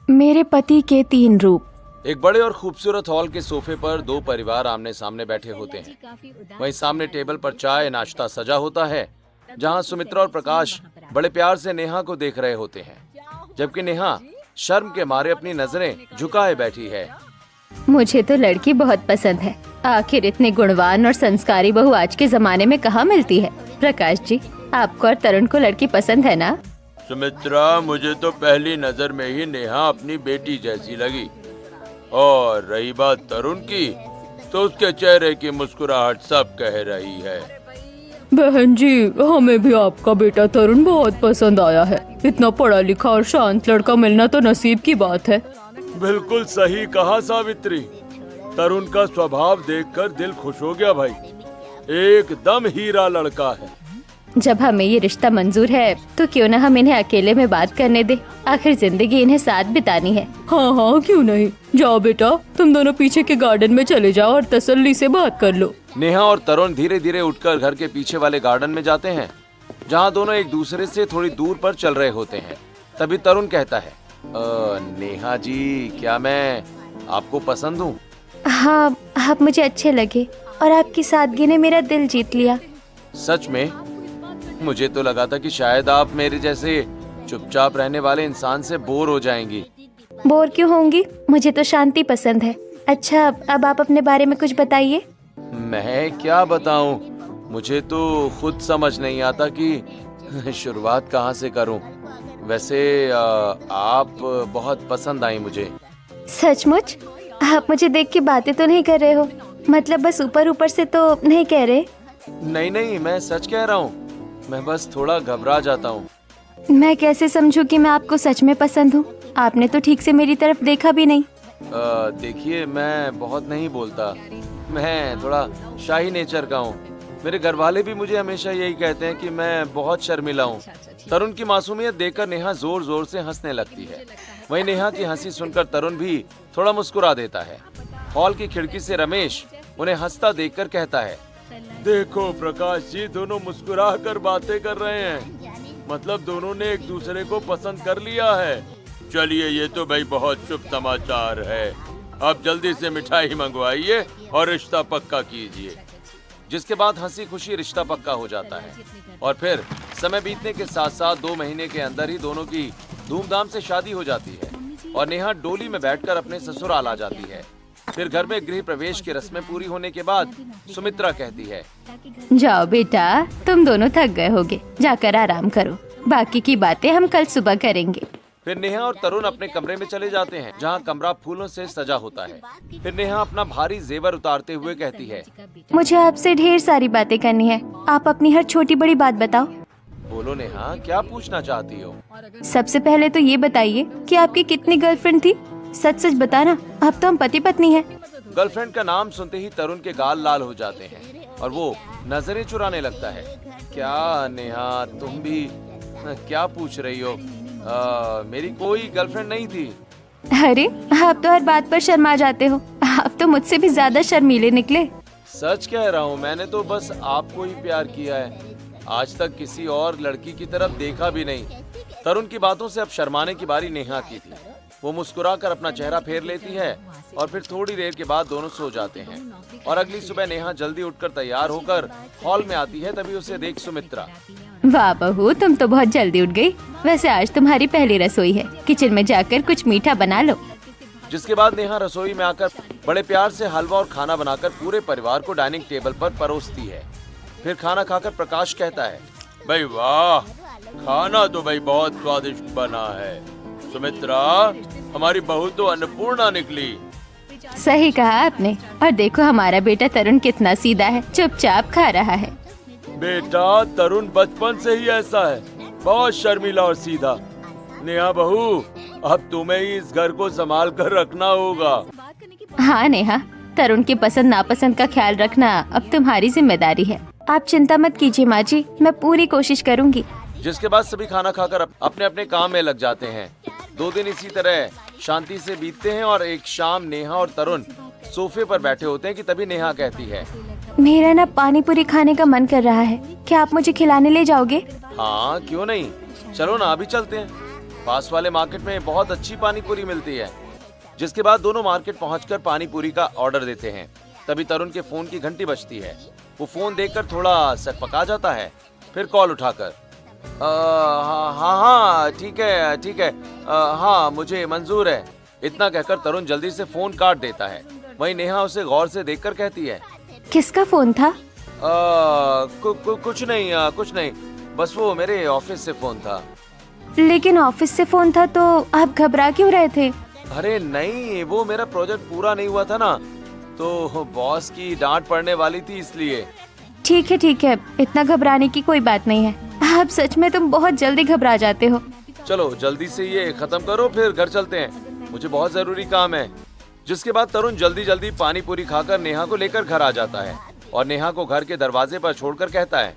मेरे पति के 3 रूप। एक बड़े और खूबसूरत हॉल के सोफे पर दो परिवार आमने सामने बैठे होते हैं। वहीं सामने टेबल पर चाय नाश्ता सजा होता है, जहां सुमित्रा और प्रकाश बड़े प्यार से नेहा को देख रहे होते हैं, जबकि नेहा शर्म के मारे अपनी नजरें झुकाए बैठी है। मुझे तो लड़की बहुत पसंद है। आखिर इतने गुणवान और संस्कारी बहू आज के जमाने में कहाँ मिलती है। प्रकाश जी, आपको और तरुण को लड़की पसंद है ना? सुमित्रा, मुझे तो पहली नजर में ही नेहा अपनी बेटी जैसी लगी, और रही बात तरुण की, तो उसके चेहरे की मुस्कुराहट सब कह रही है। बहन जी, हमें भी आपका बेटा तरुण बहुत पसंद आया है। इतना पढ़ा लिखा और शांत लड़का मिलना तो नसीब की बात है। बिल्कुल सही कहा सावित्री। तरुण का स्वभाव देखकर दिल खुश हो गया भाई। एकदम हीरा लड़का है। जब हमें ये रिश्ता मंजूर है तो क्यों न हम इन्हें अकेले में बात करने दे। आखिर जिंदगी इन्हें साथ बितानी है। हाँ हाँ, क्यों नहीं। जाओ बेटा, तुम दोनों पीछे के गार्डन में चले जाओ और तसल्ली से बात कर लो। नेहा और तरुण धीरे धीरे उठकर घर के पीछे वाले गार्डन में जाते हैं, जहाँ दोनों एक दूसरे से थोड़ी दूर पर चल रहे होते हैं। तभी तरुण कहता है, नेहा जी, क्या मैं आपको पसंद हूँ? हाँ, आप मुझे अच्छे लगे और आपकी सादगी ने मेरा दिल जीत लिया। सच में? मुझे तो लगा था कि शायद आप मेरे जैसे चुपचाप रहने वाले इंसान से बोर हो जाएंगी। बोर क्यों होंगी? मुझे तो शांति पसंद है। अच्छा, अब आप अपने बारे में कुछ बताइए। मैं क्या बताऊं? मुझे तो खुद समझ नहीं आता कि शुरुआत कहाँ से करूं। वैसे आप बहुत पसंद आई मुझे। सचमुच? आप मुझे देख के बातें तो नहीं कर रहे हो? मतलब बस ऊपर ऊपर से तो नहीं कह रहे? नहीं नहीं, मैं सच कह रहा हूँ। मैं बस थोड़ा घबरा जाता हूँ। मैं कैसे समझूं कि मैं आपको सच में पसंद हूँ? आपने तो ठीक से मेरी तरफ देखा भी नहीं। देखिए, मैं बहुत नहीं बोलता। मैं थोड़ा शाही नेचर का हूँ। मेरे घर वाले भी मुझे हमेशा यही कहते हैं कि मैं बहुत शर्मिला हूँ। तरुण की मासूमियत देखकर नेहा जोर जोर से हंसने लगती है। वहीं नेहा की हंसी सुनकर तरुण भी थोड़ा मुस्कुरा देता है। हॉल की खिड़की से रमेश उन्हें हंसता देखकर कहता है, देखो प्रकाश जी, दोनों मुस्कुरा कर बातें कर रहे हैं। मतलब दोनों ने एक दूसरे को पसंद कर लिया है। चलिए, ये तो भाई बहुत शुभ समाचार है। अब जल्दी से मिठाई मंगवाइए और रिश्ता पक्का कीजिए। जिसके बाद हंसी खुशी रिश्ता पक्का हो जाता है। और फिर समय बीतने के साथ साथ 2 महीने के अंदर ही दोनों की धूमधाम से शादी हो जाती है और नेहा डोली में बैठकर अपने ससुराल आ जाती है। फिर घर में गृह प्रवेश की रस्में पूरी होने के बाद सुमित्रा कहती है, जाओ बेटा, तुम दोनों थक गए होगे, जाकर आराम करो। बाकी की बातें हम कल सुबह करेंगे। फिर नेहा और तरुण अपने कमरे में चले जाते हैं, जहाँ कमरा फूलों से सजा होता है। फिर नेहा अपना भारी जेवर उतारते हुए कहती है, मुझे आपसे ढेर सारी बातें करनी है। आप अपनी हर छोटी बड़ी बात बताओ। बोलो नेहा, क्या पूछना चाहती हो? सबसे पहले तो ये बताइए कि आपकी कितनी गर्लफ्रेंड थी? सच सच बताना, अब तो हम पति पत्नी हैं। गर्लफ्रेंड का नाम सुनते ही तरुण के गाल लाल हो जाते हैं और वो नजरें चुराने लगता है। क्या नेहा, तुम भी क्या पूछ रही हो? मेरी कोई गर्लफ्रेंड नहीं थी। अरे, आप तो हर बात पर शर्मा जाते हो। आप तो मुझसे भी ज्यादा शर्मीले निकले। सच कह रहा हूँ, मैंने तो बस आपको ही प्यार किया है। आज तक किसी और लड़की की तरफ देखा भी नहीं। तरुण की बातों से अब शर्माने की बारी नेहा की थी। वो मुस्कुराकर अपना चेहरा फेर लेती है और फिर थोड़ी देर के बाद दोनों सो जाते हैं। और अगली सुबह नेहा जल्दी उठकर तैयार होकर हॉल में आती है। तभी उसे देख सुमित्रा, वाह बहू, तुम तो बहुत जल्दी उठ गई। वैसे आज तुम्हारी पहली रसोई है, किचन में जाकर कुछ मीठा बना लो। जिसके बाद नेहा रसोई में आकर बड़े प्यार से हलवा और खाना बनाकर पूरे परिवार को डाइनिंग टेबल पर परोसती है। फिर खाना खाकर प्रकाश कहता है, भाई वाह, खाना तो भाई बहुत स्वादिष्ट बना है। सुमित्रा, हमारी बहू तो अन्नपूर्णा निकली। सही कहा आपने। और देखो, हमारा बेटा तरुण कितना सीधा है, चुपचाप खा रहा है। बेटा, तरुण बचपन से ही ऐसा है, बहुत शर्मीला और सीधा। नेहा बहू, अब तुम्हें ही इस घर को संभाल कर रखना होगा। हाँ नेहा, तरुण की पसंद नापसंद का ख्याल रखना अब तुम्हारी जिम्मेदारी है। आप चिंता मत कीजिए माँ जी, मैं पूरी कोशिश करूँगी। जिसके बाद सभी खाना खाकर अपने अपने काम में लग जाते हैं। 2 दिन इसी तरह शांति से बीतते हैं और एक शाम नेहा और तरुण सोफे पर बैठे होते हैं कि तभी नेहा कहती है, मेरा ना पानी पूरी खाने का मन कर रहा है, क्या आप मुझे खिलाने ले जाओगे? हाँ क्यों नहीं, चलो ना अभी चलते हैं। पास वाले मार्केट में बहुत अच्छी पानी पूरी मिलती है। जिसके बाद दोनों मार्केट पहुंचकर पानी पूरी का ऑर्डर देते हैं। तभी तरुण के फोन की घंटी बजती है। वो फोन देखकर थोड़ा सकपका जाता है, फिर कॉल उठाकर हाँ ठीक है हाँ मुझे मंजूर है, इतना कहकर तरुण जल्दी से फोन काट देता है। वहीं नेहा उसे गौर से देखकर कहती है, किसका फोन था? कुछ नहीं, बस वो मेरे ऑफिस से फोन था। लेकिन ऑफिस से फोन था तो आप घबरा क्यों रहे थे? अरे नहीं, वो मेरा प्रोजेक्ट पूरा नहीं हुआ था ना, तो बॉस की डांट पड़ने वाली थी इसलिए। ठीक है, इतना घबराने की कोई बात नहीं है। आप सच में तुम बहुत जल्दी घबरा जाते हो। चलो जल्दी से ये खत्म करो, फिर घर चलते हैं, मुझे बहुत जरूरी काम है। जिसके बाद तरुण जल्दी पानी पूरी खाकर नेहा को लेकर घर आ जाता है और नेहा को घर के दरवाजे पर छोड़कर कहता है,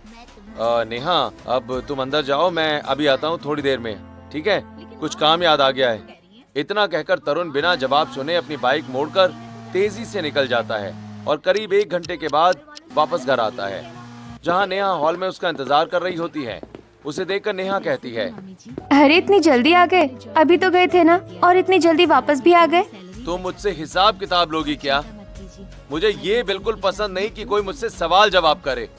नेहा अब तुम अंदर जाओ, मैं अभी आता हूँ थोड़ी देर में, ठीक है? कुछ काम याद आ गया है। इतना कहकर तरुण बिना जवाब सुने अपनी बाइक मोड़कर तेजी से निकल जाता है और करीब 1 घंटे के बाद वापस घर आता है, जहाँ नेहा हॉल में उसका इंतजार कर रही होती है। उसे देखकर नेहा कहती है, अरे इतनी जल्दी आ गए? अभी तो गए थे ना, और इतनी जल्दी वापस भी आ गए? तुम मुझसे हिसाब किताब लोगी क्या? मुझे ये बिल्कुल पसंद नहीं कि कोई मुझसे सवाल जवाब करे।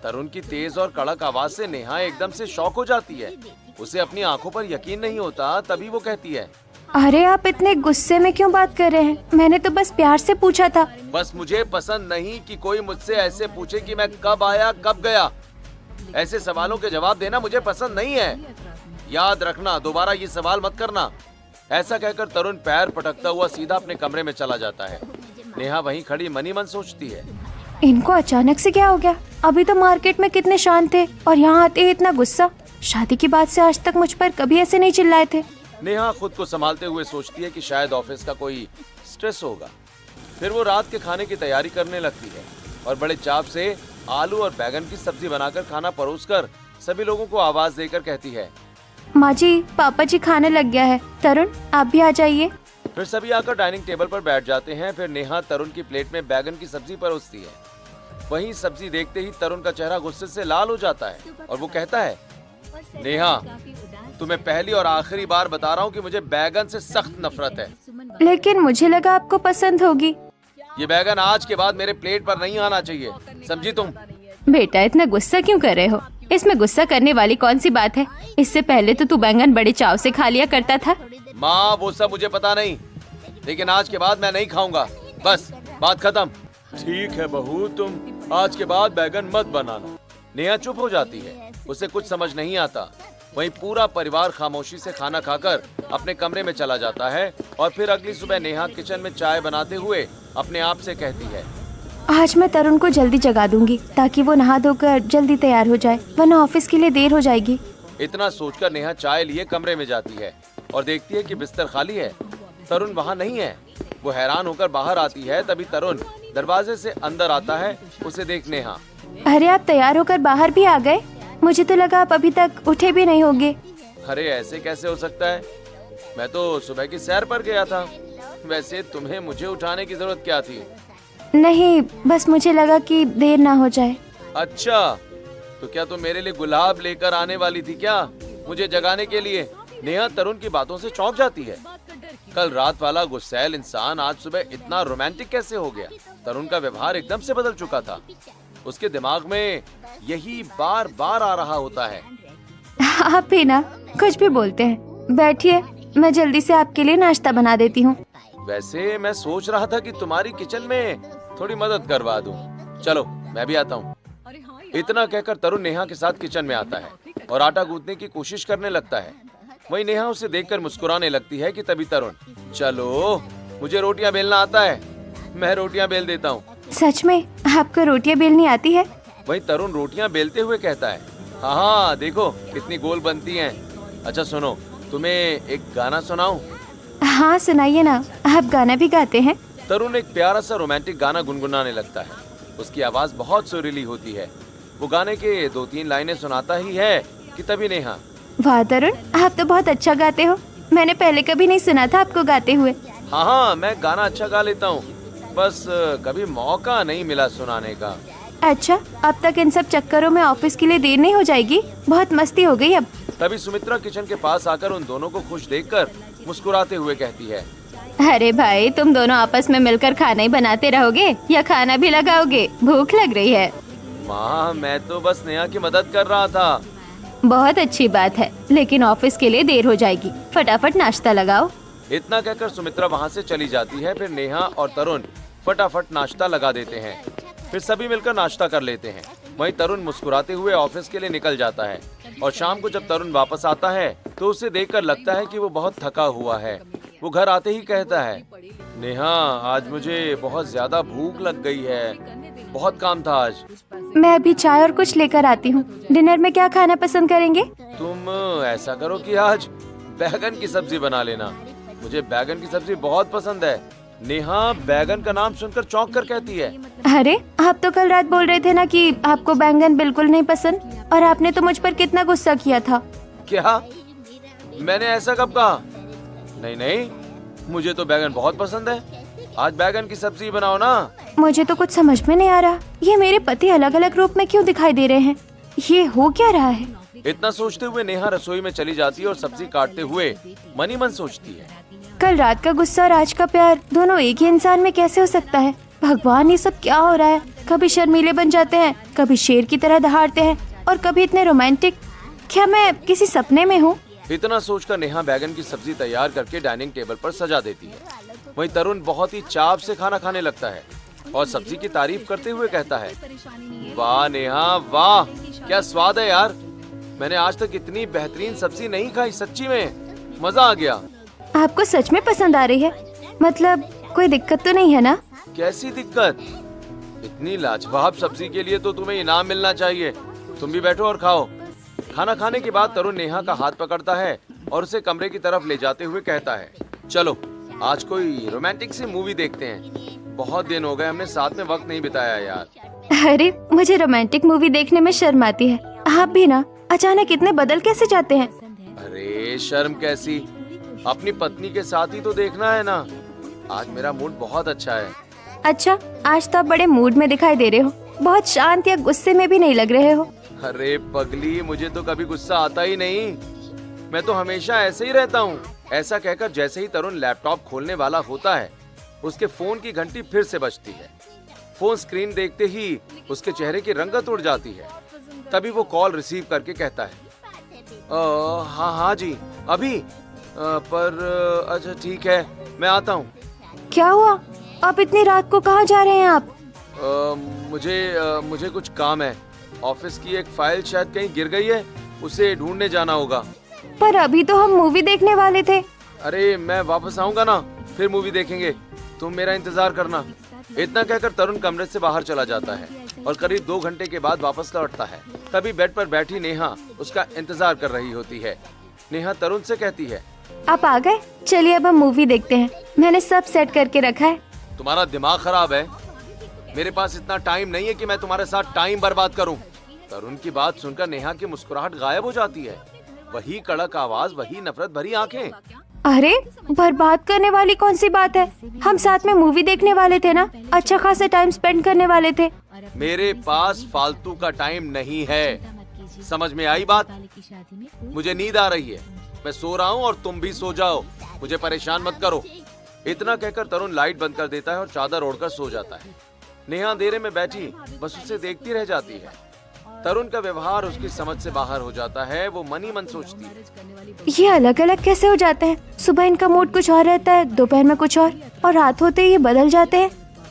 तरुण की तेज और कड़क आवाज से नेहा एकदम से शॉक हो जाती है। उसे अपनी आंखों पर यकीन नहीं होता, तभी वो कहती है, अरे आप इतने गुस्से में क्यों बात कर रहे हैं? मैंने तो बस प्यार से पूछा था। बस मुझे पसंद नहीं कि कोई मुझसे ऐसे पूछे कि मैं कब आया कब गया। ऐसे सवालों के जवाब देना मुझे पसंद नहीं है। याद रखना, दोबारा ये सवाल मत करना। ऐसा कहकर तरुण पैर पटकता हुआ सीधा अपने कमरे में चला जाता है। नेहा वहीं खड़ी मनी मन सोचती है, इनको अचानक से क्या हो गया? अभी तो मार्केट में कितने शांत थे और यहाँ आते ही इतना गुस्सा। शादी के बाद से आज तक मुझ पर कभी ऐसे नहीं चिल्लाए थे। नेहा खुद को संभालते हुए सोचती है कि शायद ऑफिस का कोई स्ट्रेस होगा। फिर वो रात के खाने की तैयारी करने लगती है और बड़े चाव से आलू और बैगन की सब्जी बनाकर खाना परोसकर सभी लोगों को आवाज देकर कहती है, माँ जी, पापा जी खाने लग गया है, तरुण आप भी आ जाइए। फिर सभी आकर डाइनिंग टेबल पर बैठ जाते हैं। फिर नेहा तरुण की प्लेट में बैगन की सब्जी परोसती है। वहीं सब्जी देखते ही तरुण का चेहरा गुस्से से लाल हो जाता है और वो कहता है, नेहा तुम्हें पहली और आखिरी बार बता रहा हूँ कि मुझे बैगन से सख्त नफरत है। लेकिन मुझे लगा आपको पसंद होगी। ये बैगन आज के बाद मेरे प्लेट पर नहीं आना चाहिए, समझी तुम? बेटा इतना गुस्सा क्यों कर रहे हो? इसमें गुस्सा करने वाली कौन सी बात है? इससे पहले तो तू बैंगन बड़े चाव से खा लिया करता था। माँ वो सब मुझे पता नहीं, लेकिन आज के बाद मैं नहीं खाऊंगा, बस बात खत्म। ठीक है बहू, तुम आज के बाद बैगन मत बनाना। नेहा चुप हो जाती है, उसे कुछ समझ नहीं आता। वहीं पूरा परिवार खामोशी से खाना खाकर अपने कमरे में चला जाता है और फिर अगली सुबह नेहा किचन में चाय बनाते हुए अपने आप से कहती है, आज मैं तरुण को जल्दी जगा दूंगी ताकि वो नहा धोकर जल्दी तैयार हो जाए, वरना ऑफिस के लिए देर हो जाएगी। इतना सोचकर नेहा चाय लिए कमरे में जाती है और देखती है कि बिस्तर खाली है, तरुण वहाँ नहीं है। वो हैरान होकर बाहर आती है, तभी तरुण दरवाजे से अंदर आता है। उसे देख नेहा, अरे आप तैयार होकर बाहर भी आ गए? मुझे तो लगा आप अभी तक उठे भी नहीं होंगे। अरे ऐसे कैसे हो सकता है, मैं तो सुबह की सैर पर गया था। वैसे तुम्हें मुझे उठाने की जरूरत क्या थी? नहीं, बस मुझे लगा कि देर ना हो जाए। अच्छा, तो क्या तुम मेरे लिए गुलाब लेकर आने वाली थी क्या, मुझे जगाने के लिए? नेहा तरुण की बातों से चौंक जाती है। कल रात वाला गुस्सैल इंसान आज सुबह इतना रोमांटिक कैसे हो गया? तरुण का व्यवहार एकदम से बदल चुका था। उसके दिमाग में यही बार बार आ रहा होता है। आप भी ना कुछ भी बोलते हैं। बैठिए, मैं जल्दी से आपके लिए नाश्ता बना देती हूँ। वैसे मैं सोच रहा था कि तुम्हारी किचन में थोड़ी मदद करवा दूं। चलो मैं भी आता हूँ। इतना कहकर तरुण नेहा के साथ किचन में आता है और आटा गूंथने की कोशिश करने लगता है। वहीं नेहा उसे देखकर मुस्कुराने लगती है कि तभी तरुण, चलो मुझे रोटियां बेलना आता है, मैं रोटियां बेल देता हूँ। सच में आपको रोटियां बेलनी आती है? वहीं तरुण रोटियां बेलते हुए कहता है, हाँ देखो कितनी गोल बनती हैं। अच्छा सुनो, तुम्हें एक गाना सुनाऊं? हाँ सुनाइए ना, आप गाना भी गाते हैं? तरुण एक प्यारा सा रोमांटिक गाना गुनगुनाने लगता है। उसकी आवाज बहुत सुरीली होती है। वो गाने के 2-3 लाइनें सुनाता ही है कि तभी नेहा, वाह तरुण, आप तो बहुत अच्छा गाते हो। मैंने पहले कभी नहीं सुना था आपको गाते हुए। हाँ मैं गाना अच्छा गा लेता हूँ, बस कभी मौका नहीं मिला सुनाने का। अच्छा, अब तक इन सब चक्करों में ऑफिस के लिए देर नहीं हो जाएगी? बहुत मस्ती हो गई अब। तभी सुमित्रा किचन के पास आकर उन दोनों को खुश देखकर मुस्कुराते हुए कहती है, अरे भाई, तुम दोनों आपस में मिलकर खाना ही बनाते रहोगे या खाना भी लगाओगे? भूख लग रही है। माँ मैं तो बस नेहा की मदद कर रहा था। बहुत अच्छी बात है, लेकिन ऑफिस के लिए देर हो जाएगी। फटाफट नाश्ता लगाओ। इतना कहकर सुमित्रा वहाँ से चली जाती है। फिर नेहा और तरुण फटाफट नाश्ता लगा देते हैं। फिर सभी मिलकर नाश्ता कर लेते हैं। वहीं तरुण मुस्कुराते हुए ऑफिस के लिए निकल जाता है और शाम को जब तरुण वापस आता है तो उसे देखकर लगता है कि वो बहुत थका हुआ है। वो घर आते ही कहता है, नेहा आज मुझे बहुत ज्यादा भूख लग गई है, बहुत काम था आज। मैं अभी चाय और कुछ लेकर आती हूँ। डिनर में क्या खाना पसंद करेंगे? तुम ऐसा करो कि आज बैगन की सब्जी बना लेना। मुझे बैगन की सब्जी बहुत पसंद है। नेहा बैगन का नाम सुनकर चौंक कर कहती है, अरे, आप तो कल रात बोल रहे थे ना कि आपको बैंगन बिल्कुल नहीं पसंद, और आपने तो मुझ पर कितना गुस्सा किया था। क्या? मैंने ऐसा कब कहा? नहीं नहीं, मुझे तो बैगन बहुत पसंद है। आज बैगन की सब्जी बनाओ ना। मुझे तो कुछ समझ में नहीं आ रहा, ये मेरे पति अलग अलग रूप में क्यों दिखाई दे रहे हैं? ये हो क्या रहा है? इतना सोचते हुए नेहा रसोई में चली जाती है और सब्जी काटते हुए मन ही मन सोचती है, कल रात का गुस्सा और आज का प्यार दोनों एक ही इंसान में कैसे हो सकता है? भगवान, ये सब क्या हो रहा है? कभी शर्मीले बन जाते हैं, कभी शेर की तरह दहाड़ते हैं, और कभी इतने रोमांटिक। क्या मैं किसी सपने में हूँ? इतना सोचकर नेहा बैगन की सब्जी तैयार करके डाइनिंग टेबल पर सजा देती है। वहीं तरुण बहुत ही चाव से खाना खाने लगता है और सब्जी की तारीफ करते हुए कहता है, वाह नेहा वाह, क्या स्वाद है यार। मैंने आज तक इतनी बेहतरीन सब्जी नहीं खाई, सच्ची में मजा आ गया। आपको सच में पसंद आ रही है? मतलब कोई दिक्कत तो नहीं है ना? कैसी दिक्कत? इतनी लाजवाब सब्जी के लिए तो तुम्हें इनाम मिलना चाहिए। तुम भी बैठो और खाओ। खाना खाने के बाद तरुण नेहा का हाथ पकड़ता है और उसे कमरे की तरफ ले जाते हुए कहता है, चलो आज कोई रोमांटिक सी मूवी देखते हैं। बहुत दिन हो गए हमने साथ में वक्त नहीं बिताया यार। अरे, मुझे रोमांटिक मूवी देखने में शर्म आती है। आप भी ना, अचानक इतने बदल कैसे जाते हैं? अरे शर्म कैसी, अपनी पत्नी के साथ ही तो देखना है ना। आज मेरा मूड बहुत अच्छा है। अच्छा, आज तो आप बड़े मूड में दिखाई दे रहे हो। बहुत शांत या गुस्से में भी नहीं लग रहे हो। अरे पगली, मुझे तो कभी गुस्सा आता ही नहीं। मैं तो हमेशा ऐसे ही रहता हूँ। ऐसा कहकर जैसे ही तरुण लैपटॉप खोलने वाला होता है, उसके फोन की घंटी फिर से बजती है। फोन स्क्रीन देखते ही उसके चेहरे की रंगत उड़ जाती है। तभी वो कॉल रिसीव करके कहता है, हाँ हाँ जी अभी, पर अच्छा ठीक है मैं आता हूँ। क्या हुआ? आप इतनी रात को कहाँ जा रहे हैं आप? मुझे कुछ काम है। ऑफिस की एक फाइल शायद कहीं गिर गई है, उसे ढूंढने जाना होगा। पर अभी तो हम मूवी देखने वाले थे। अरे मैं वापस आऊंगा ना, फिर मूवी देखेंगे। तुम मेरा इंतजार करना। इतना कहकर तरुण कमरे से बाहर चला जाता है और करीब 2 घंटे के बाद वापस लौटता है। तभी बेड पर बैठी नेहा उसका इंतजार कर रही होती है। नेहा तरुण से कहती है, आप आ गए? चलिए अब हम मूवी देखते हैं। मैंने सब सेट करके रखा है। तुम्हारा दिमाग खराब है? मेरे पास इतना टाइम नहीं है कि मैं तुम्हारे साथ टाइम बर्बाद करूं। तरुण की बात सुनकर नेहा की मुस्कुराहट गायब हो जाती है। वही कड़क आवाज, वही नफरत भरी आंखें। अरे, बर्बाद करने वाली कौन सी बात है? हम साथ में मूवी देखने वाले थे ना, अच्छा खासा टाइम स्पेंड करने वाले थे। मेरे पास फालतू का टाइम नहीं है, समझ में आई बात? मुझे नींद आ रही है, मैं सो रहा हूँ और तुम भी सो जाओ। मुझे परेशान मत करो। इतना कहकर तरुण लाइट बंद कर देता है और चादर ओढ़कर सो जाता है। नेहा अंधेरे में बैठी बस उसे देखती रह जाती है। तरुण का व्यवहार उसकी समझ से बाहर हो जाता है। वो मन ही मन सोचती है, ये अलग अलग कैसे हो जाते हैं? सुबह इनका मूड कुछ और रहता है, दोपहर में कुछ और रात होते ही ये बदल जाते हैं।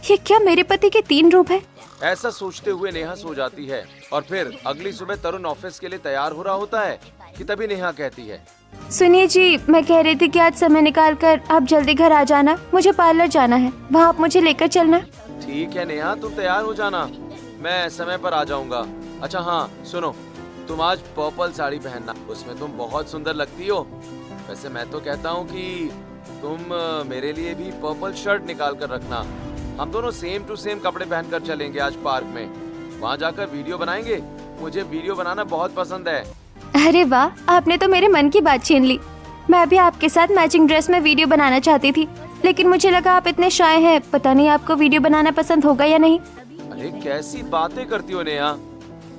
ये क्या मेरे पति के 3 रूप है? ऐसा सोचते हुए नेहा सो जाती है। और फिर अगली सुबह तरुण ऑफिस के लिए तैयार हो रहा होता है कि तभी नेहा कहती है, सुनिए जी, मैं कह रही थी कि आज समय निकाल कर आप जल्दी घर आ जाना। मुझे पार्लर जाना है, वहाँ आप मुझे लेकर चलना। ठीक है नेहा, तुम तैयार हो जाना, मैं समय पर आ जाऊंगा। अच्छा हाँ सुनो, तुम आज पर्पल साड़ी पहनना, उसमें तुम बहुत सुंदर लगती हो। वैसे मैं तो कहता हूँ कि तुम मेरे लिए भी पर्पल शर्ट निकाल कर रखना। हम दोनों सेम टू सेम कपड़े पहनकर चलेंगे आज पार्क में। वहाँ जाकर वीडियो बनाएंगे। मुझे वीडियो बनाना बहुत पसंद है। अरे वाह, आपने तो मेरे मन की बात छीन ली। मैं भी आपके साथ मैचिंग ड्रेस में वीडियो बनाना चाहती थी, लेकिन मुझे लगा आप इतने शाय हैं, पता नहीं आपको वीडियो बनाना पसंद होगा या नहीं। अरे कैसी बातें करती हो नेहा,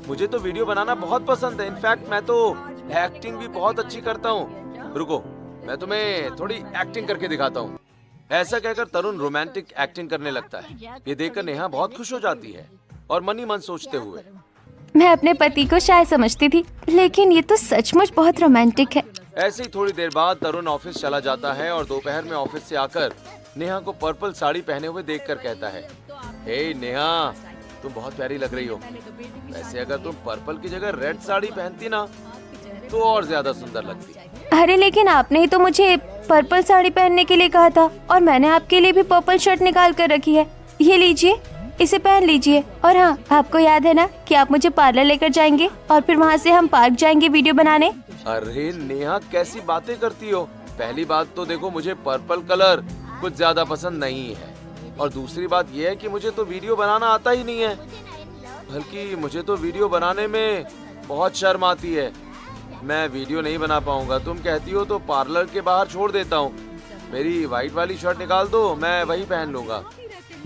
मुझे तो वीडियो बनाना बहुत पसंद है। इनफैक्ट मैं तो एक्टिंग भी बहुत अच्छी करता हूँ। रुको, मैं तुम्हें थोड़ी एक्टिंग करके दिखाता हूँ। ऐसा कहकर तरुण रोमांटिक एक्टिंग करने लगता है। ये देखकर नेहा बहुत खुश हो जाती है और मन ही मन सोचते हुए, मैं अपने पति को शायद समझती थी, लेकिन ये तो सचमुच बहुत रोमांटिक है। ऐसे ही थोड़ी देर बाद तरुण ऑफिस चला जाता है और दोपहर में ऑफिस से आकर नेहा को पर्पल साड़ी पहने हुए देखकर कहता है, हे नेहा, तुम बहुत प्यारी लग रही हो। वैसे अगर तुम पर्पल की जगह रेड साड़ी पहनती ना तो और ज्यादा सुंदर लगती। अरे लेकिन आपने ही तो मुझे पर्पल साड़ी पहनने के लिए कहा था, और मैंने आपके लिए भी पर्पल शर्ट निकाल कर रखी है। ये लीजिए, इसे पहन लीजिए। और हाँ, आपको याद है ना कि आप मुझे पार्लर लेकर जाएंगे और फिर वहाँ से हम पार्क जाएंगे वीडियो बनाने। अरे नेहा, कैसी बातें करती हो। पहली बात तो देखो, मुझे पर्पल कलर कुछ ज्यादा पसंद नहीं है, और दूसरी बात यह है कि मुझे तो वीडियो बनाना आता ही नहीं है। बल्कि मुझे तो वीडियो बनाने में बहुत शर्म आती है। मैं वीडियो नहीं बना पाऊंगा। तुम कहती हो तो पार्लर के बाहर छोड़ देता हूँ। मेरी व्हाइट वाली शर्ट निकाल दो, मैं वही पहन लूंगा।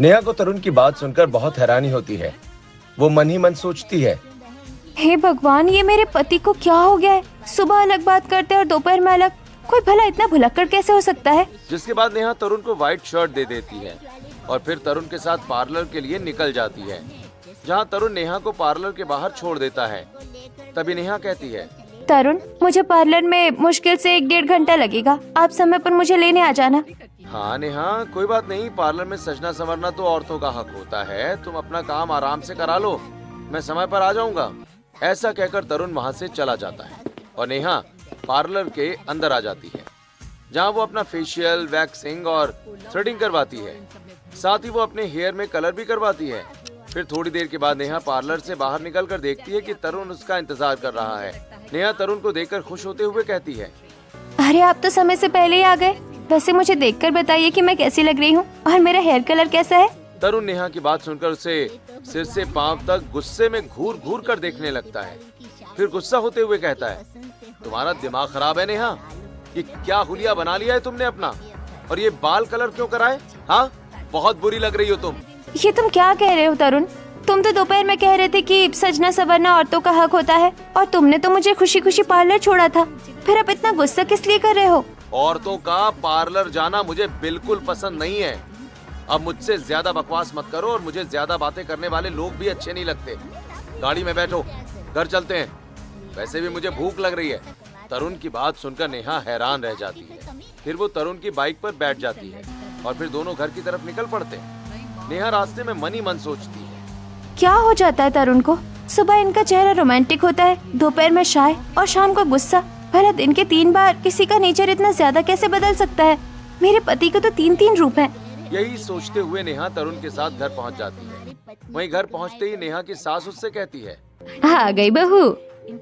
नेहा को तरुण की बात सुनकर बहुत हैरानी होती है। वो मन ही मन सोचती है, हे भगवान, ये मेरे पति को क्या हो गया है? सुबह अलग बात करते हैं और दोपहर में अलग। कोई भला इतना भुलक्कड़ कैसे हो सकता है? जिसके बाद नेहा तरुण को व्हाइट शर्ट दे देती है और फिर तरुण के साथ पार्लर के लिए निकल जाती है, जहाँ तरुण नेहा को पार्लर के बाहर छोड़ देता है। तभी नेहा कहती है, तरुण, मुझे पार्लर में मुश्किल से 1-1.5 घंटा लगेगा। आप समय पर मुझे लेने आ जाना। हाँ नेहा, कोई बात नहीं। पार्लर में सजना संवरना तो औरतों का हक होता है। तुम अपना काम आराम से करा लो, मैं समय पर आ जाऊंगा। ऐसा कहकर तरुण वहाँ से चला जाता है और नेहा पार्लर के अंदर आ जाती है, जहाँ वो अपना फेशियल, वैक्सिंग और थ्रेडिंग करवाती है। साथ ही वो अपने हेयर में कलर भी करवाती है। फिर थोड़ी देर के बाद नेहा पार्लर से बाहर निकलकर देखती है कि तरुण उसका इंतजार कर रहा है। नेहा तरुण को देखकर खुश होते हुए कहती है, अरे आप तो समय से पहले ही आ गए। वैसे मुझे देखकर बताइए कि मैं कैसी लग रही हूँ और मेरा हेयर कलर कैसा है? तरुण नेहा की बात सुनकर उसे सिर से पांव तक गुस्से में घूर घूर कर देखने लगता है। फिर गुस्सा होते हुए कहता है, तुम्हारा दिमाग खराब है नेहा? ये क्या हुलिया बना लिया है तुमने अपना? और ये बाल कलर क्यों कराए? हाँ, बहुत बुरी लग रही हो तुम। ये तुम क्या कह रहे हो तरुण? तुम तो दोपहर में कह रहे थे कि सजना संवरना औरतों का हक होता है, और तुमने तो मुझे खुशी खुशी पार्लर छोड़ा था। फिर अब इतना गुस्सा किस लिए कर रहे हो? औरतों का पार्लर जाना मुझे बिल्कुल पसंद नहीं है। अब मुझसे ज्यादा बकवास मत करो, और मुझे ज्यादा बातें करने वाले लोग भी अच्छे नहीं लगते। गाड़ी में बैठो, घर चलते हैं। वैसे भी मुझे भूख लग रही है। तरुण की बात सुनकर नेहा हैरान रह जाती है। फिर वो तरुण की बाइक पर बैठ जाती है और फिर दोनों घर की तरफ निकल पड़ते हैं। नेहा रास्ते में मन ही मन सोचती है, क्या हो जाता है तरुण को? सुबह इनका चेहरा रोमांटिक होता है, दोपहर में शाय और शाम को गुस्सा। भला दिन के 3 बार किसी का नेचर इतना ज्यादा कैसे बदल सकता है? मेरे पति को तो 3 रूप हैं। यही सोचते हुए नेहा तरुण के साथ घर पहुंच जाती है। वहीं घर पहुंचते ही नेहा की सास उससे कहती है, आ गई बहू,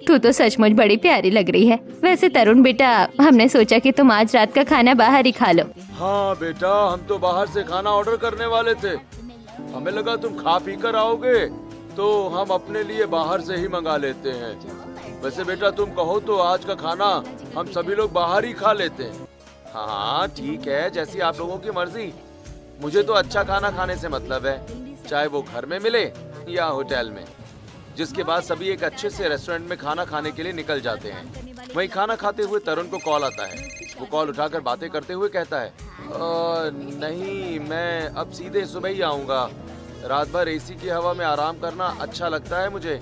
तू तो सचमुच बड़ी प्यारी लग रही है। वैसे तरुण बेटा, हमने सोचा कि तुम आज रात का खाना बाहर ही खा लो। हाँ बेटा, हम तो बाहर से खाना ऑर्डर करने वाले थे। हमें लगा तुम खा पी कर आओगे, तो हम अपने लिए बाहर से ही मंगा लेते हैं। वैसे बेटा, तुम कहो तो आज का खाना हम सभी लोग बाहर ही खा लेते हैं। हाँ ठीक है, जैसी आप लोगों की मर्जी। मुझे तो अच्छा खाना खाने से मतलब है, चाहे वो घर में मिले या होटल में। जिसके बाद सभी एक अच्छे से रेस्टोरेंट में खाना खाने के लिए निकल जाते हैं। वहीं खाना खाते हुए तरुण को कॉल आता है। वो कॉल उठाकर बातें करते हुए कहता है, नहीं, मैं अब सीधे सुबह ही आऊँगा। रात भर एसी की हवा में आराम करना अच्छा लगता है मुझे,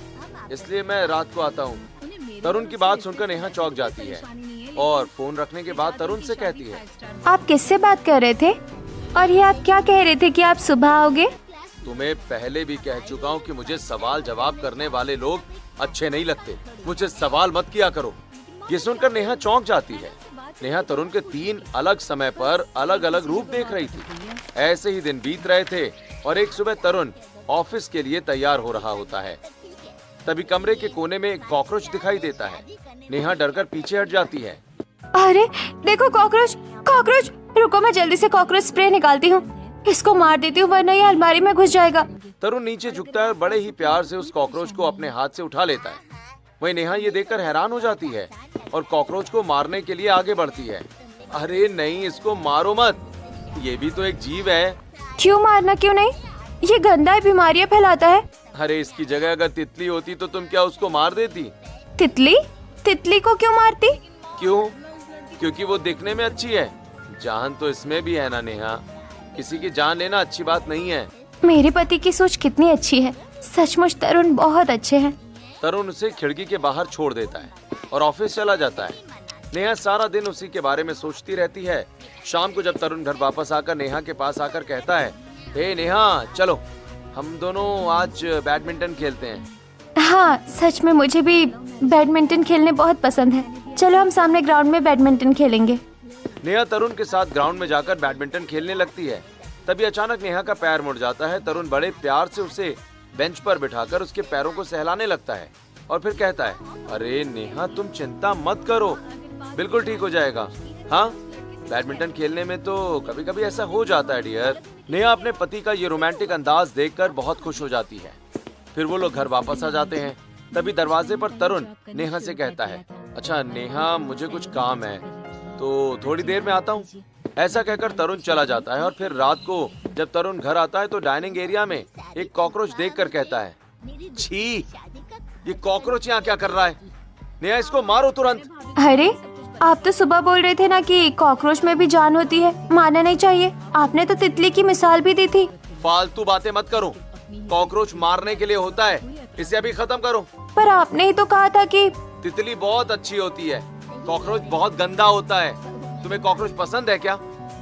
इसलिए मैं रात को आता हूँ। तरुण की बात सुनकर नेहा चौंक जाती है और फोन रखने के बाद तरुण से कहती है, आप किससे बात कर रहे थे? और ये आप क्या कह रहे थे कि आप सुबह आओगे? तुम्हें पहले भी कह चुका हूँ कि मुझे सवाल जवाब करने वाले लोग अच्छे नहीं लगते। मुझे सवाल मत किया करो। ये सुनकर नेहा चौंक जाती है। नेहा तरुण के 3 अलग समय पर अलग अलग रूप देख रही थी। ऐसे ही दिन बीत रहे थे और एक सुबह तरुण ऑफिस के लिए तैयार हो रहा होता है। तभी कमरे के कोने में एक कॉकरोच दिखाई देता है। नेहा डरकर पीछे हट जाती है। अरे देखो, कॉकरोच! कॉकरोच! रुको, मैं जल्दी से कॉकरोच स्प्रे निकालती हूँ। इसको मार देती हूँ, वरना ये अलमारी में घुस जाएगा। तरुण नीचे झुकता है और बड़े ही प्यार से उस कॉकरोच को अपने हाथ से उठा लेता है। वहीं नेहा ये देखकर हैरान हो जाती है और कॉकरोच को मारने के लिए आगे बढ़ती है। अरे नहीं, इसको मारो मत, ये भी तो एक जीव है। क्यों मारना? क्यों नहीं? ये गंदा है, बीमारियाँ फैलाता है। अरे इसकी जगह अगर तितली होती तो तुम क्या उसको मार देती? तितली? तितली को क्यों मारती? क्यों? क्योंकि वो दिखने में अच्छी है। जान तो इसमें भी है ना नेहा। किसी की जान लेना अच्छी बात नहीं है। मेरे पति की सोच कितनी अच्छी है। सचमुच तरुण बहुत अच्छे हैं। तरुण उसे खिड़की के बाहर छोड़ देता है और ऑफिस चला जाता है। नेहा सारा दिन उसी के बारे में सोचती रहती है। शाम को जब तरुण घर वापस आकर नेहा के पास आकर कहता है, हे नेहा, चलो हम दोनों आज बैडमिंटन खेलते हैं। हाँ, सच में मुझे भी बैडमिंटन खेलने बहुत पसंद है। चलो हम सामने ग्राउंड में बैडमिंटन खेलेंगे। नेहा तरुण के साथ ग्राउंड में जाकर बैडमिंटन खेलने लगती है। तभी अचानक नेहा का पैर मुड़ जाता है। तरुण बड़े प्यार से उसे बेंच पर बिठाकर उसके पैरों को सहलाने लगता है और फिर कहता है, अरे नेहा, तुम चिंता मत करो, बिल्कुल ठीक हो जाएगा। हाँ, बैडमिंटन खेलने में तो कभी कभी ऐसा हो जाता है डियर। नेहा अपने पति का ये रोमांटिक अंदाज देखकर बहुत खुश हो जाती है। फिर वो लोग घर वापस आ जाते हैं। तभी दरवाजे पर तरुण नेहा से कहता है, अच्छा नेहा, मुझे कुछ काम है तो थोड़ी देर में आता हूँ। ऐसा कहकर तरुण चला जाता है और फिर रात को जब तरुण घर आता है तो डाइनिंग एरिया में एक कॉकरोच देखकर कहता है, छी, ये कॉकरोच यहाँ क्या कर रहा है? नेहा, इसको मारो तुरंत। अरे, आप तो सुबह बोल रहे थे ना कि कॉकरोच में भी जान होती है, मानना नहीं चाहिए। आपने तो तितली की मिसाल भी दी थी। फालतू बातें मत करो। कॉकरोच मारने के लिए होता है, इसे अभी खत्म करो। पर आपने ही तो कहा था कि तितली बहुत अच्छी होती है, कॉकरोच बहुत गंदा होता है। तुम्हें कॉकरोच पसंद है क्या?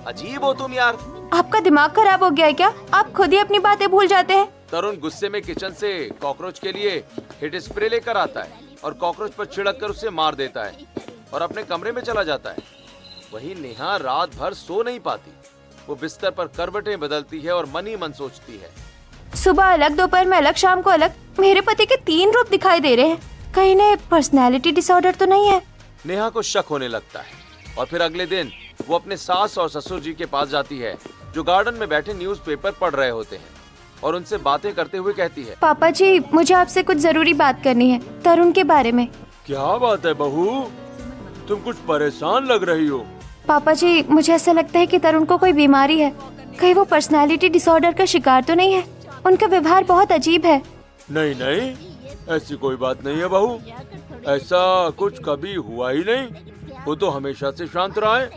अजीब हो तुम यार। आपका दिमाग खराब हो गया है क्या? आप खुद ही अपनी बातें भूल जाते हैं। तरुण गुस्से में किचन से कॉकरोच के लिए हिट स्प्रे लेकर आता है और कॉकरोच पर छिड़क कर उसे मार देता है और अपने कमरे में चला जाता है। वही नेहा रात भर सो नहीं पाती। वो बिस्तर पर करवटें बदलती है और मन ही मन सोचती है। सुबह अलग, दोपहर में अलग, शाम को अलग। मेरे पति के 3 रूप दिखाई दे रहे हैं। कहीं इन्हें पर्सनैलिटी डिसऑर्डर तो नहीं है? नेहा को शक होने लगता है और फिर अगले दिन वो अपने सास और ससुर जी के पास जाती है, जो गार्डन में बैठे न्यूज़पेपर पढ़ रहे होते हैं, और उनसे बातें करते हुए कहती है, पापा जी, मुझे आपसे कुछ जरूरी बात करनी है तरुण के बारे में। क्या बात है बहू? तुम कुछ परेशान लग रही हो। पापा जी, मुझे ऐसा लगता है कि तरुण को कोई बीमारी है। कहीं वो पर्सनैलिटी डिसऑर्डर का शिकार तो नहीं है? उनका व्यवहार बहुत अजीब है। नहीं नहीं, ऐसी कोई बात नहीं है बहू। ऐसा कुछ कभी हुआ ही नहीं। वो तो हमेशा से शांत रहा है।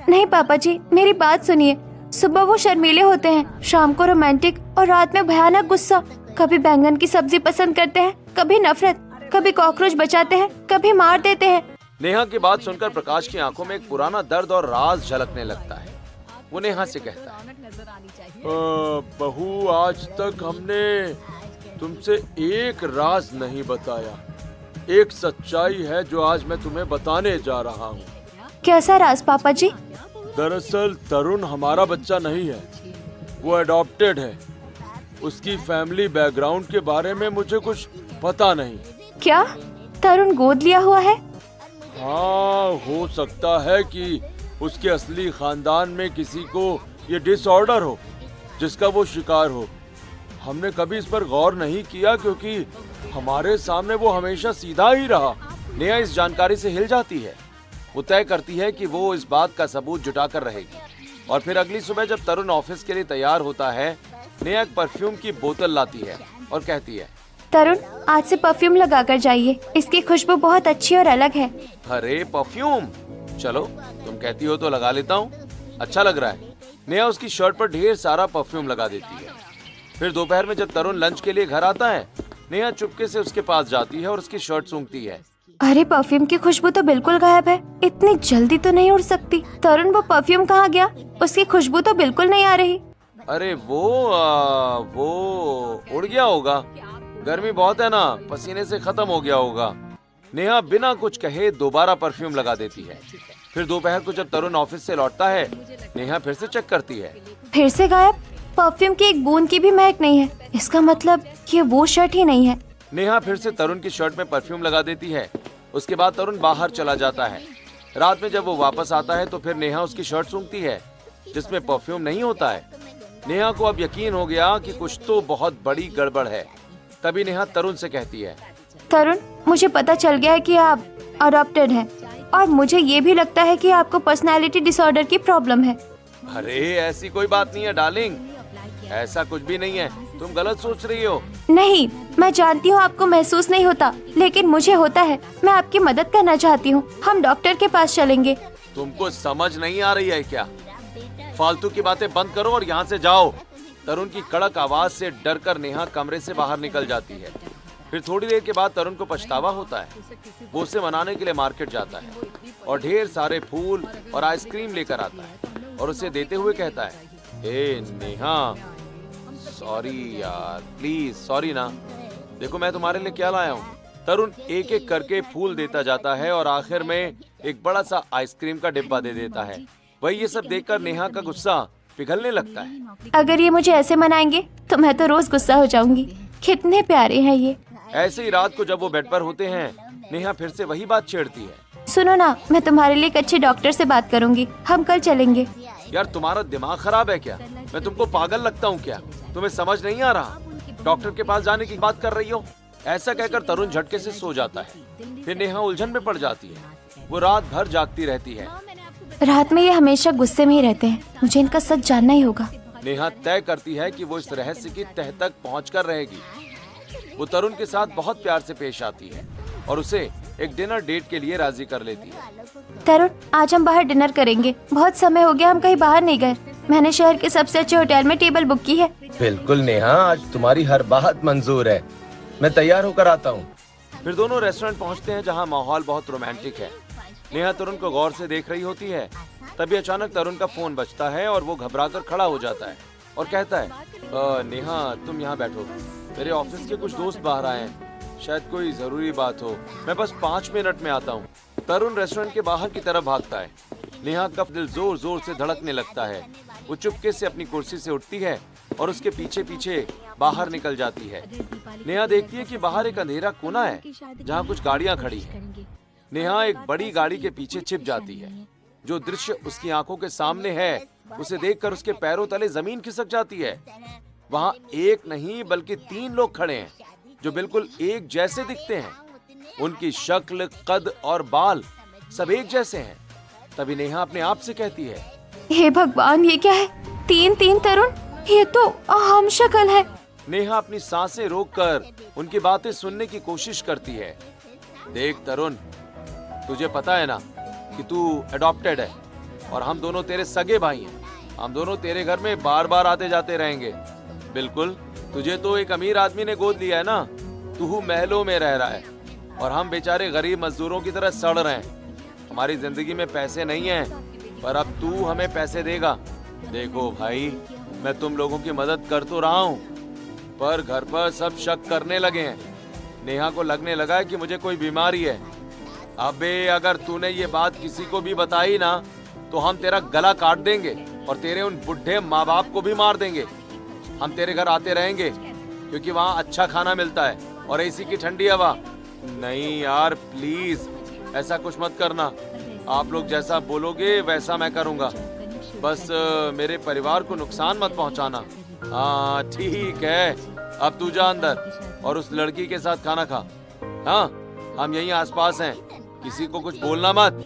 नहीं पापा जी, मेरी बात सुनिए। सुबह वो शर्मीले होते हैं, शाम को रोमांटिक और रात में भयानक गुस्सा। कभी बैंगन की सब्जी पसंद करते हैं, कभी नफरत, कभी कॉकरोच बचाते हैं, कभी मार देते हैं। नेहा की बात सुनकर प्रकाश की आंखों में एक पुराना दर्द और राज झलकने लगता है। वो नेहा से कहता है, बहू, आज तक हमने तुमसे एक राज नहीं बताया। एक सच्चाई है जो आज मैं तुम्हें बताने जा रहा हूँ। कैसा राज पापा जी? दरअसल तरुण हमारा बच्चा नहीं है, वो अडॉप्टेड है। उसकी फैमिली बैकग्राउंड के बारे में मुझे कुछ पता नहीं। क्या तरुण गोद लिया हुआ है? हाँ, हो सकता है कि उसके असली खानदान में किसी को ये डिसऑर्डर हो जिसका वो शिकार हो। हमने कभी इस पर गौर नहीं किया क्योंकि हमारे सामने वो हमेशा सीधा ही रहा। नेहा इस जानकारी से हिल जाती है। वो तय करती है कि वो इस बात का सबूत जुटाकर रहेगी। और फिर अगली सुबह जब तरुण ऑफिस के लिए तैयार होता है, नेहा एक परफ्यूम की बोतल लाती है और कहती है, तरुण, आज से परफ्यूम लगा कर जाइए। इसकी खुशबू बहुत अच्छी और अलग है। अरे परफ्यूम, चलो तुम कहती हो तो लगा लेता हूँ, अच्छा लग रहा है। नेहा उसकी शर्ट पर ढेर सारा परफ्यूम लगा देती है। फिर दोपहर में जब तरुण लंच के लिए घर आता है, नेहा चुपके से उसके पास जाती है और उसकी शर्ट सूंघती है। अरे, परफ्यूम की खुशबू तो बिल्कुल गायब है। इतनी जल्दी तो नहीं उड़ सकती। तरुण, वो परफ्यूम कहाँ गया? उसकी खुशबू तो बिल्कुल नहीं आ रही। अरे वो उड़ गया होगा। गर्मी बहुत है ना, पसीने से खत्म हो गया होगा। नेहा बिना कुछ कहे दोबारा परफ्यूम लगा देती है। फिर दोपहर को जब तरुण ऑफिस से लौटता है, नेहा फिर से चेक करती है। फिर से गायब। परफ्यूम की एक बूंद की भी महक नहीं है। इसका मतलब ये वो शर्ट ही नहीं है। नेहा फिर से तरुण की शर्ट में परफ्यूम लगा देती है। उसके बाद तरुण बाहर चला जाता है। रात में जब वो वापस आता है तो फिर नेहा उसकी शर्ट सूंघती है जिसमें परफ्यूम नहीं होता है। नेहा को अब यकीन हो गया कि कुछ तो बहुत बड़ी गड़बड़ है। तभी नेहा तरुण से कहती है, तरुण, मुझे पता चल गया है कि आप अडॉप्टेड हैं और मुझे ये भी लगता है कि आपको पर्सनैलिटी डिसऑर्डर की प्रॉब्लम है। अरे ऐसी कोई बात नहीं है डार्लिंग, ऐसा कुछ भी नहीं है। तुम गलत सोच रही हो। नहीं, मैं जानती हूँ आपको महसूस नहीं होता, लेकिन मुझे होता है। मैं आपकी मदद करना चाहती हूँ। हम डॉक्टर के पास चलेंगे। तुमको समझ नहीं आ रही है क्या? फालतू की बातें बंद करो और यहाँ से जाओ। तरुण की कड़क आवाज से डरकर नेहा कमरे से बाहर निकल जाती है। फिर थोड़ी देर के बाद तरुण को पछतावा होता है। वो उसे मनाने के लिए मार्केट जाता है और ढेर सारे फूल और आइसक्रीम लेकर आता है और उसे देते हुए कहता है, ए नेहा, सॉरी यार, प्लीज सॉरी ना। देखो मैं तुम्हारे लिए क्या लाया हूँ। तरुण एक एक करके फूल देता जाता है और आखिर में एक बड़ा सा आइसक्रीम का डिब्बा दे देता है। वही ये सब देखकर नेहा का गुस्सा पिघलने लगता है। अगर ये मुझे ऐसे मनाएंगे तो मैं तो रोज गुस्सा हो जाऊंगी। कितने प्यारे हैं ये। ऐसे ही रात को जब वो बेड पर होते हैं, नेहा फिर से वही बात छेड़ती है। सुनो ना, मैं तुम्हारे लिए एक अच्छे डॉक्टर से बात करूंगी। हम कल चलेंगे। यार तुम्हारा दिमाग खराब है क्या? मैं तुमको पागल लगता हूँ क्या? तुम्हें समझ नहीं आ रहा? डॉक्टर के पास जाने की बात कर रही हो? ऐसा कहकर तरुण झटके से सो जाता है। फिर नेहा उलझन में पड़ जाती है। वो रात भर जागती रहती है। रात में ये हमेशा गुस्से में ही रहते हैं। मुझे इनका सच जानना ही होगा। नेहा तय करती है कि वो इस रहस्य की तह तक पहुंचकर रहेगी। वो तरुण के साथ बहुत प्यार से पेश आती है और उसे एक डिनर डेट के लिए राजी कर लेती है। तरुण, आज हम बाहर डिनर करेंगे। बहुत समय हो गया हम कहीं बाहर नहीं गए। मैंने शहर के सबसे अच्छे होटल में टेबल बुक की है। बिल्कुल नेहा, आज तुम्हारी हर बात मंजूर है। मैं तैयार होकर आता हूँ। फिर दोनों रेस्टोरेंट पहुंचते हैं जहां माहौल बहुत रोमांटिक है। नेहा तरुण को गौर से देख रही होती है। तभी अचानक तरुण का फोन बजता है और वो घबराकर खड़ा हो जाता है और कहता है, नेहा तुम यहाँ बैठो, मेरे ऑफिस के कुछ दोस्त बाहर आए हैं, शायद कोई जरूरी बात हो, मैं बस 5 मिनट में आता हूँ। तरुण रेस्टोरेंट के बाहर की तरफ भागता है। नेहा का दिल जोर जोर से धड़कने लगता है। वो चुपके से अपनी कुर्सी से उठती है और उसके पीछे पीछे बाहर निकल जाती है। नेहा देखती है कि बाहर एक अंधेरा कोना है जहाँ कुछ गाड़ियाँ खड़ी हैं। नेहा एक बड़ी गाड़ी के पीछे छिप जाती है। जो दृश्य उसकी आंखों के सामने है, उसे देखकर उसके पैरों तले जमीन खिसक जाती है। वहाँ एक नहीं बल्कि 3 लोग खड़े हैं जो बिल्कुल एक जैसे दिखते हैं। उनकी शक्ल, कद और बाल सब एक जैसे हैं। तभी नेहा अपने आप से कहती है, हे भगवान, ये क्या है? 3 तरुण, ये तो हम शक्ल है। नेहा अपनी सांसें रोककर उनकी बातें सुनने की कोशिश करती है। देख तरुण, तुझे पता है ना कि तू अडॉप्टेड है और हम दोनों तेरे सगे भाई हैं। हम दोनों तेरे घर में बार बार आते जाते रहेंगे। बिल्कुल, तुझे तो एक अमीर आदमी ने गोद लिया है ना। तू महलों में रह रहा है और हम बेचारे गरीब मजदूरों की तरह सड़ रहे हैं। हमारी जिंदगी में पैसे नहीं हैं, पर अब तू हमें पैसे देगा। देखो भाई, मैं तुम लोगों की मदद कर तो रहा हूँ, पर घर पर सब शक करने लगे हैं। नेहा को लगने लगा है कि मुझे कोई बीमारी है। अबे अगर तूने ये बात किसी को भी बताई ना, तो हम तेरा गला काट देंगे और तेरे उन बुढ़े माँ बाप को भी मार देंगे। हम तेरे घर आते रहेंगे क्योंकि वहाँ अच्छा खाना मिलता है और एसी की ठंडी हवा। नहीं यार प्लीज, ऐसा कुछ मत करना। आप लोग जैसा बोलोगे वैसा मैं करूँगा। बस मेरे परिवार को नुकसान मत पहुँचाना। हाँ ठीक है, अब तू जा अंदर और उस लड़की के साथ खाना खा। हाँ, हम यहीं आसपास हैं, किसी को कुछ बोलना मत।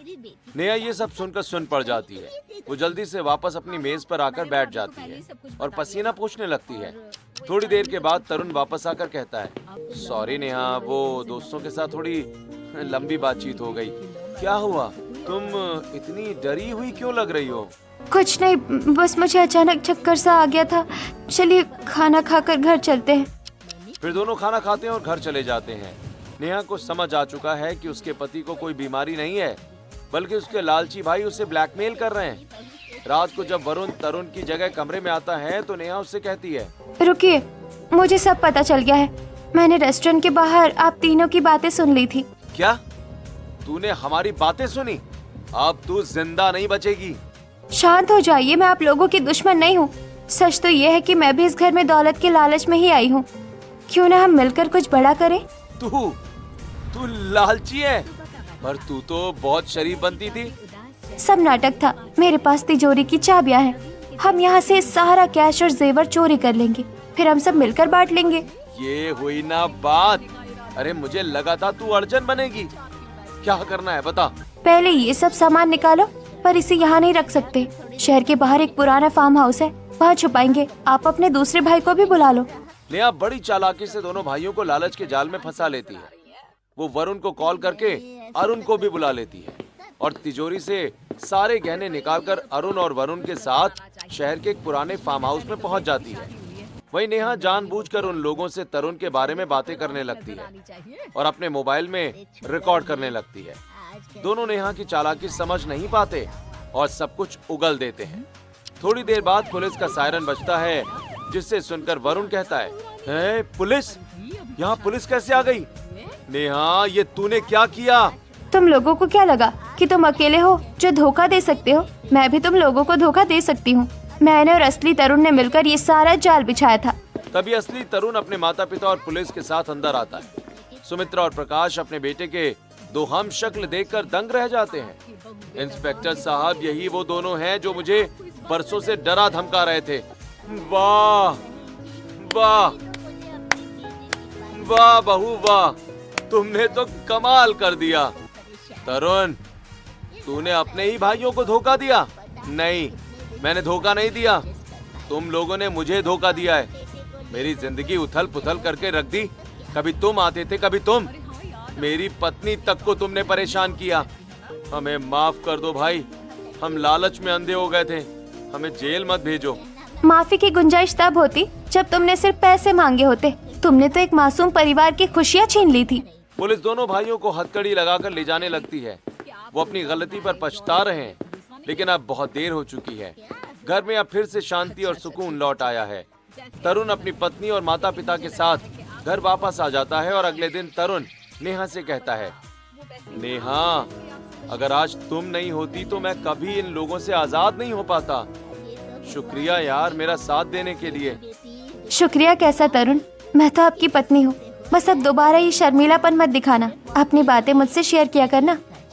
नेहा ये सब सुनकर सुन पड़ जाती है। वो जल्दी से वापस अपनी मेज पर आकर बैठ जाती है और पसीना पोंछने लगती है। थोड़ी देर के बाद तरुण वापस आकर कहता है, सॉरी नेहा, वो दोस्तों के साथ थोड़ी लंबी बातचीत हो गई। क्या हुआ? तुम इतनी डरी हुई क्यों लग रही हो? कुछ नहीं, बस मुझे अचानक चक्कर सा आ गया था। चलिए खाना खाकर घर चलते हैं। फिर दोनों खाना खाते हैं और घर चले जाते हैं। नेहा को समझ आ चुका है कि उसके पति को कोई बीमारी नहीं है, बल्कि उसके लालची भाई उसे ब्लैकमेल कर रहे हैं। रात को जब वरुण तरुण की जगह कमरे में आता है तो नेहा उससे कहती है, रुकिए, मुझे सब पता चल गया है। मैंने रेस्टोरेंट के बाहर आप तीनों की बातें सुन ली थी। क्या? तूने हमारी बातें सुनी? अब तू जिंदा नहीं बचेगी। शांत हो जाइए, मैं आप लोगों की दुश्मन नहीं हूँ। सच तो ये है कि मैं भी इस घर में दौलत के लालच में ही आई हूँ। क्यों ना हम मिलकर कुछ बड़ा करें? तू लालची है, पर तू तो बहुत शरीफ बनती थी। सब नाटक था। मेरे पास तिजोरी की चाबियां हैं। हम यहाँ से सारा कैश और जेवर चोरी कर लेंगे, फिर हम सब मिलकर बांट लेंगे। ये हुई ना बात। अरे मुझे लगा था तू अड़चन बनेगी। क्या करना है बता? पहले ये सब सामान निकालो, पर इसे यहाँ नहीं रख सकते। शहर के बाहर एक पुराना फार्म हाउस है, वहाँ छुपाएंगे। आप अपने दूसरे भाई को भी बुला लो। नेहा बड़ी चालाकी से दोनों भाइयों को लालच के जाल में फंसा लेती है। वो वरुण को कॉल करके अरुण को भी बुला लेती है और तिजोरी से सारे गहने निकालकर अरुण और वरुण के साथ शहर के एक पुराने फार्म हाउस में पहुंच जाती है। वहीं नेहा जानबूझकर उन लोगों से तरुण के बारे में बातें करने लगती है और अपने मोबाइल में रिकॉर्ड करने लगती है। दोनों नेहा की चालाकी समझ नहीं पाते और सब कुछ उगल देते हैं। थोड़ी देर बाद पुलिस का सायरन बजता है, जिससे सुनकर वरुण कहता है, पुलिस? यहाँ पुलिस कैसे आ गई? नेहा, ये तूने क्या किया? तुम लोगों को क्या लगा कि तुम अकेले हो जो धोखा दे सकते हो? मैं भी तुम लोगों को धोखा दे सकती हूँ। मैंने और असली तरुण ने मिलकर ये सारा जाल बिछाया था। तभी असली तरुण अपने माता पिता और पुलिस के साथ अंदर आता है। सुमित्रा और प्रकाश अपने बेटे के दो हम शक्ल देखकर दंग रह जाते हैं। इंस्पेक्टर साहब, यही वो दोनों हैं जो मुझे बरसों से डरा धमका रहे थे। वाह वाह वाह बहू वाह, तुमने तो कमाल कर दिया। तरुण, तूने अपने ही भाइयों को धोखा दिया? नहीं, मैंने धोखा नहीं दिया, तुम लोगों ने मुझे धोखा दिया है। मेरी जिंदगी उथल पुथल करके रख दी। कभी तुम आते थे, कभी तुम। मेरी पत्नी तक को तुमने परेशान किया। हमें माफ कर दो भाई, हम लालच में अंधे हो गए थे। हमें जेल मत भेजो। माफी की गुंजाइश तब होती जब तुमने सिर्फ पैसे मांगे होते। तुमने तो एक मासूम परिवार की खुशियाँ छीन ली थी। पुलिस दोनों भाइयों को हथकड़ी लगाकर ले जाने लगती है। वो अपनी गलती पर पछता रहे हैं, लेकिन अब बहुत देर हो चुकी है। घर में अब फिर से शांति और सुकून लौट आया है। तरुण अपनी पत्नी और माता पिता के साथ घर वापस आ जाता है और अगले दिन तरुण नेहा से कहता है, नेहा, अगर आज तुम नहीं होती तो मैं कभी इन लोगों से आजाद नहीं हो पाता। शुक्रिया यार, मेरा साथ देने के लिए। शुक्रिया कैसा तरुण, मैं तो आपकी पत्नी हूँ। बस अब दोबारा ये शर्मीलापन मत दिखाना। अपनी बातें मुझसे शेयर किया करना।